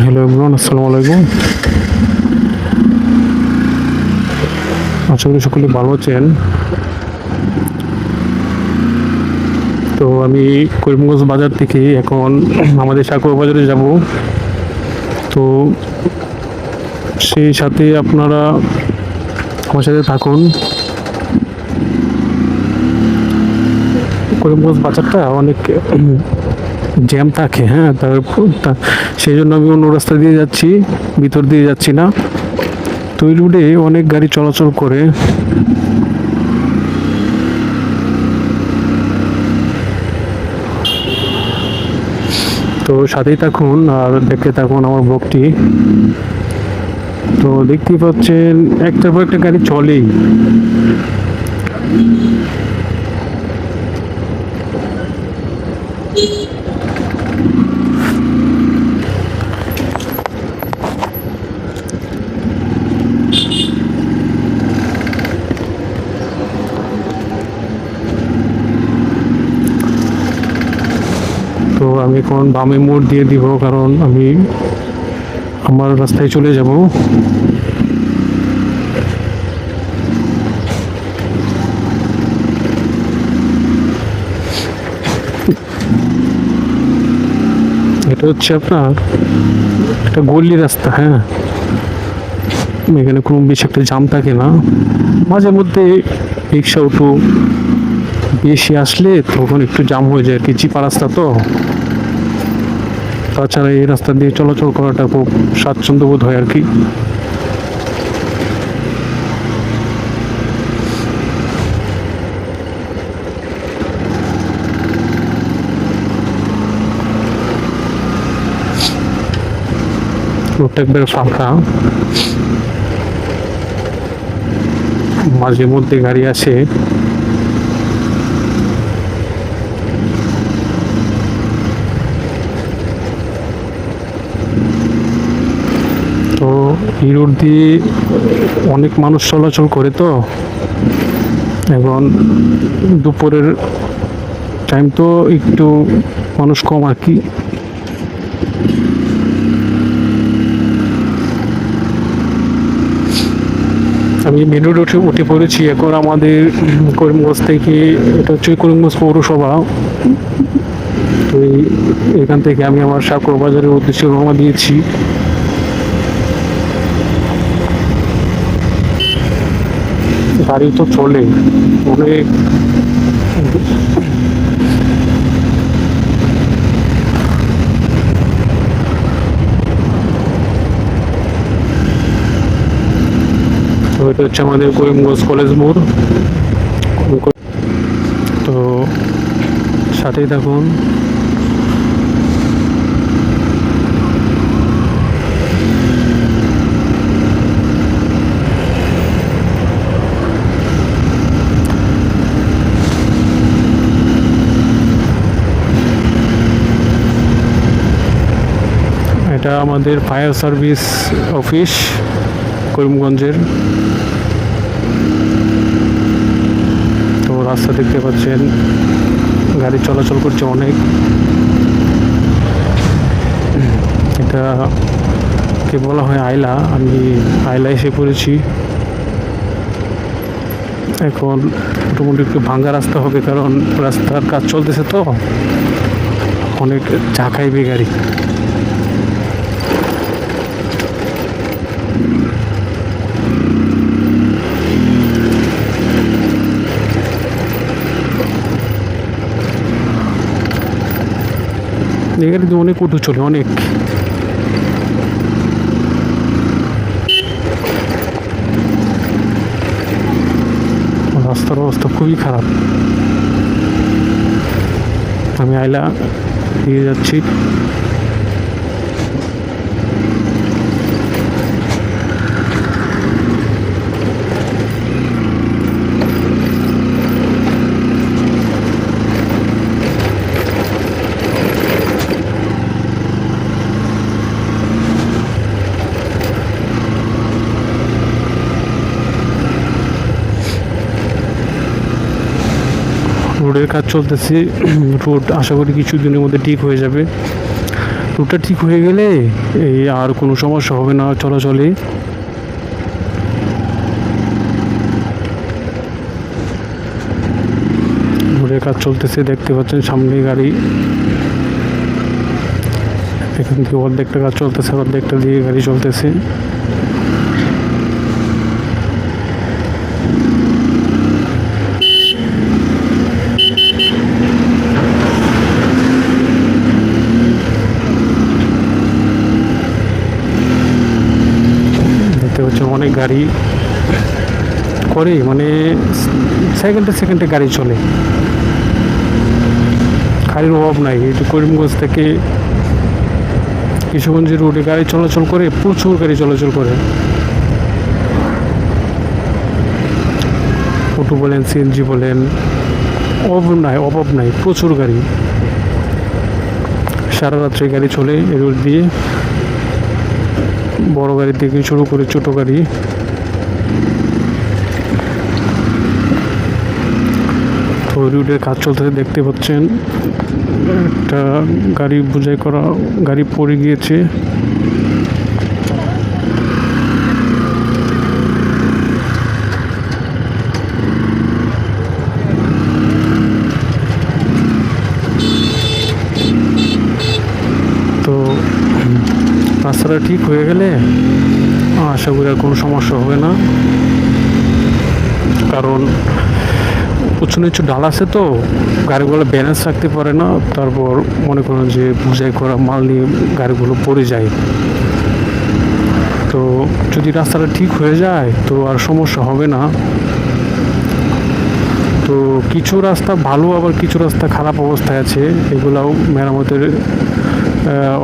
Hello everyone, আসসালামু আলাইকুম। আশা করি সকলে ভালো আছেন। তো আমি করিমগঞ্জ বাজার থেকে এখন আমাদের সাকুয়া বাজারে যাব। তো সেই সাথে আপনারা আমার সাথে থাকুন। করিমগঞ্জ বাজারটা অনেক জ্যাম থাকে, হ্যাঁ, সেই জন্য আমি অন্য রাস্তা দিয়ে যাচ্ছি, ভিতর দিয়ে যাচ্ছি না। তো এই রুটে অনেক গাড়ি চলাচল করে। তো সাথেই থাকুন আর দেখতে থাকুন আমার ব্লগটি। তো দেখতেই পাচ্ছেন একটার পর একটা গাড়ি চলেই। তো আমি এখন বামে মোড় দিয়ে দিব, কারণ আমি আমার রাস্তায় চলে যাব। এটা হচ্ছে আপনার একটা গলি রাস্তা, হ্যাঁ, এখানে কোনো বেশি একটা জাম থাকে না। মাঝে মধ্যে রিক্সা অটো বেশি আসলে তখন একটু জাম হয়ে যায় আর কি, চিপা রাস্তা তো। তাছাড়া এই রাস্তা দিয়ে চলাচল করাটা খুব স্বাচ্ছন্দ্য বোধ হয় আর কি। রোডটা একবারে ফাঁকা, মাঝে মধ্যে গাড়ি আসে। তো এই রোড দিয়ে অনেক মানুষ চলাচল করে। তো এখন দুপুরের টাইম তো একটু মানুষ কম আর কি। আমি মেন রোড উঠে পড়েছি এখন। আমাদের করিমগঞ্জ থেকে, এটা হচ্ছে করিমগঞ্জ পৌরসভা। তো এখান থেকে আমি আমার সাকুয়া বাজারের উদ্দেশ্যে রওনা দিয়েছি। গাড়ি তো চলে অনেক। তো এটা হচ্ছে আমাদের করিমগঞ্জ কলেজ মোড়। তো সাথেই থাকুন। এটা আমাদের ফায়ার সার্ভিস অফিস করিমগঞ্জের। তো রাস্তা দেখতে পাচ্ছেন গাড়ি চলাচল করছে অনেক। এটা কে বলা হয় আইলা। আমি আইলা এসে পড়েছি। এখন মোটামুটি একটু ভাঙ্গা রাস্তা হবে, কারণ রাস্তার কাজ চলতেছে তো অনেক ঝাঁকাইবে গাড়ি। এই গাড়ি তো অনেক উঠু চলে, অনেক। রাস্তার অবস্থা খুবই খারাপ। আমি আইলা দিয়ে যাচ্ছি। রোডের কাজ চলতেছে। রোড আশা করি কিছুদিনের মধ্যে ঠিক হয়ে যাবে। রুটটা ঠিক হয়ে গেলে এই আর কোনো সমস্যা হবে না চলাচলে। রোডের কাজ চলতেছে, দেখতে পাচ্ছেন সামনে গাড়ি, এখান থেকে অর্ধেকটা কাজ চলতেছে, অর্ধেকটা দিয়ে গাড়ি চলতেছে। দেখতে পাচ্ছেন অনেক গাড়ি করে, মানে সেকেন্ডে সেকেন্ডে গাড়ি চলে, গাড়ির অভাব নাই। এই করিমগঞ্জ থেকে কিশোরগঞ্জের রোডে গাড়ি চলাচল করে, প্রচুর গাড়ি চলাচল করে। অটো বলেন, সিএনজি বলেন, অভাব নাই, প্রচুর গাড়ি। সারা রাত্রে গাড়ি চলে এই রোড দিয়ে, বড় গাড়ি থেকে শুরু করে ছোট গাড়ি। তো রোডের কাজ চলতেছে, দেখতে পাচ্ছেন একটা গাড়ি বোঝাই করা গাড়ি পড়ে গিয়েছে। তো রাস্তাটা ঠিক হয়ে গেলে আশা করি আর কোনো সমস্যা হবে না, কারণ উঁচু নিচু ডাল আছে তো গাড়িগুলো ব্যালেন্স রাখতে পারে না। তারপর মনে করেন যে বোঝাই করা মাল নিয়ে গাড়িগুলো পড়ে যায়। তো যদি রাস্তাটা ঠিক হয়ে যায় তো আর সমস্যা হবে না। তো কিছু রাস্তা ভালো, আবার কিছু রাস্তা খারাপ অবস্থায় আছে, এগুলাও মেরামতের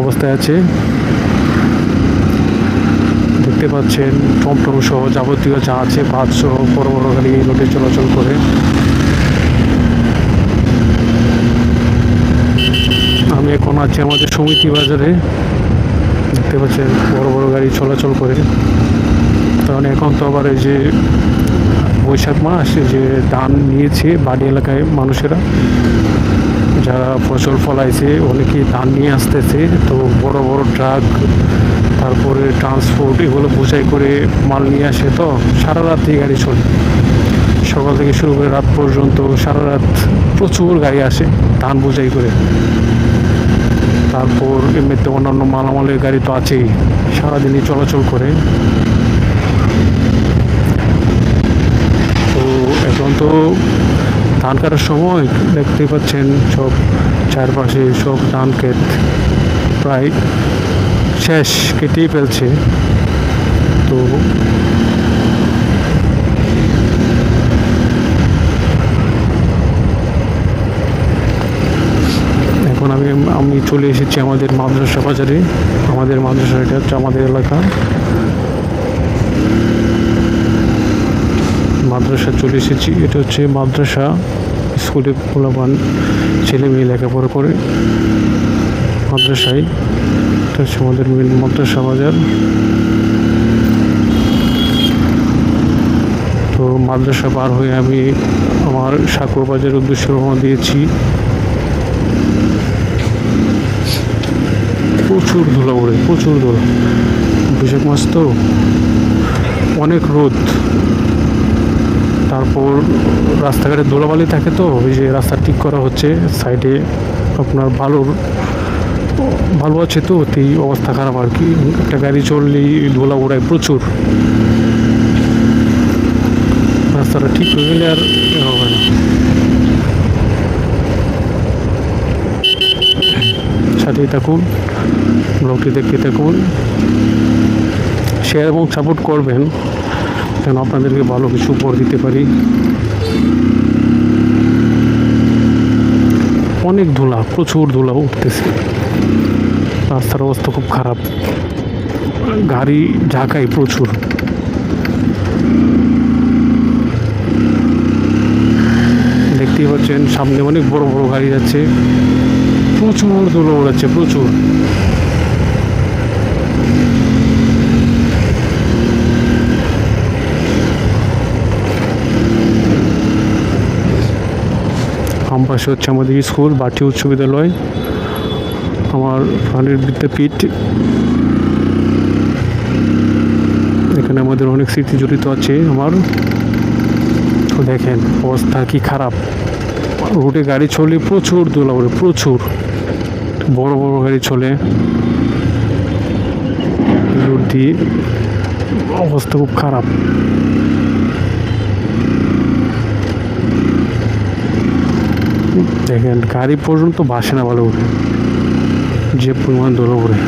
অবস্থায় আছে। দেখতে পাচ্ছেন টমটম সহ যাবতীয় যা আছে, বাস সহ বড় বড় গাড়ি এই রোডে চলাচল করে। আমি এখন আছি আমাদের সমিতি বাজারে, দেখতে পাচ্ছেন বড় বড় গাড়ি চলাচল করে। কারণ এখন তো আবার এই যে বৈশাখ মাস, যে ধান নিয়েছে বাড়ি এলাকায় মানুষেরা, যারা ফসল ফলাইছে অনেকেই ধান নিয়ে আসতেছে। তো বড় বড় ট্রাক, তারপরে ট্রান্সপোর্ট, এগুলো বোঝাই করে মাল নিয়ে আসে। তো সারা রাত্রি গাড়ি চলে, সকাল থেকে শুরু করে রাত পর্যন্ত সারা রাত প্রচুর গাড়ি আসে ধান বোঝাই করে। তারপর এমনিতে অন্যান্য মালামালের গাড়ি তো আছেই, সারাদিনই চলাচল করে। তো এখন তো ধান কাটার সময়, দেখতে পাচ্ছেন সব চারপাশে সব ধান ক্ষেত প্রায় শেষ, কেটেই ফেলছে। তো এখন আমি চলে এসেছি আমাদের মাদ্রাসা বাজারে। আমাদের মাদ্রাসা, এটা হচ্ছে আমাদের এলাকা মাদ্রাসা চলে এসেছি। এটা হচ্ছে মাদ্রাসা, স্কুলে পোলাপান ছেলে মেয়ে লেখাপড়া করে মাদ্রাসায়। এটা হচ্ছে আমাদের মেন মাদ্রাসা বাজার। তো মাদ্রাসা পার হয়ে আমি আমার সাঁকো বাজারের উদ্দেশ্যে রওনা দিয়েছি। প্রচুর ধুলা ওড়ে, প্রচুর ধুলা, বৈশাখ মাস তো অনেক রোদ। তারপর রাস্তাঘাটে ধুলাবালি থাকে, তো ওই যে রাস্তা ঠিক করা হচ্ছে সাইডে, আপনার ভালো আছে, তো এই অবস্থা খারাপ আর কি। একটা গাড়ি চললেই ধুলা ওড়ায় প্রচুর। রাস্তাটা ঠিক হয়ে গেলে আর হবে না। সাথেই থাকুন, ব্লগটি দেখতে থাকুন, শেয়ার এবং সাপোর্ট করবেন যেন আপনাদেরকে ভালো কিছু উপহার দিতে পারি। অনেক ধুলা, প্রচুর ধুলা উঠতেছে, রাস্তার অবস্থা খুব খারাপ, গাড়ি ঝাঁকায় প্রচুর। দেখতেই পাচ্ছেন সামনে অনেক বড় বড় গাড়ি যাচ্ছে, প্রচুর ধুলো উড়াচ্ছে, প্রচুর। বাম পাশে হচ্ছে আমাদের স্কুল, বাটি উচ্চ বিদ্যালয়। আমার প্রাণের বিদ্যাপীঠ। এখানে আমাদের অনেক স্মৃতি জড়িত আছে আমার। তো দেখেন অবস্থা কি খারাপ, রোডে গাড়ি চলে প্রচুর ধুলাবালি, প্রচুর বড় বড় গাড়ি চলে রোড দিয়ে, অবস্থা খুব খারাপ। দেখেন গাড়ি পর্যন্ত ভাসে না ভালো করে, যে পরিমাণ ধুলো পড়ে।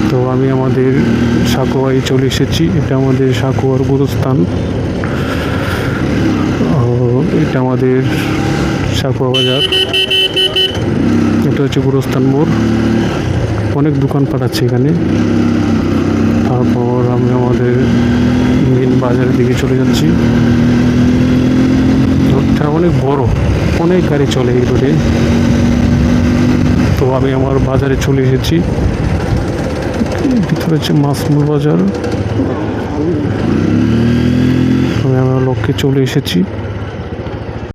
তো আমি আমাদের সাকুয়ায় চলে এসেছি। এটা আমাদের সাকুয়ার গুরুস্থান। এটা আমাদের সাকুয়া বাজার, এটা হচ্ছে গুরুস্থান মোড়। অনেক দোকানপাট আছে এখানে। তারপর আমি আমাদের মেন বাজারের দিকে চলে যাচ্ছি। রোডটা অনেক বড়, অনেক গাড়ি চলে এই রোডে। তো আমি আমার বাজারে চলে এসেছি। ভিতরে হচ্ছে মাসমুল বাজার। আমি আমার লক্ষ্যে চলে এসেছি।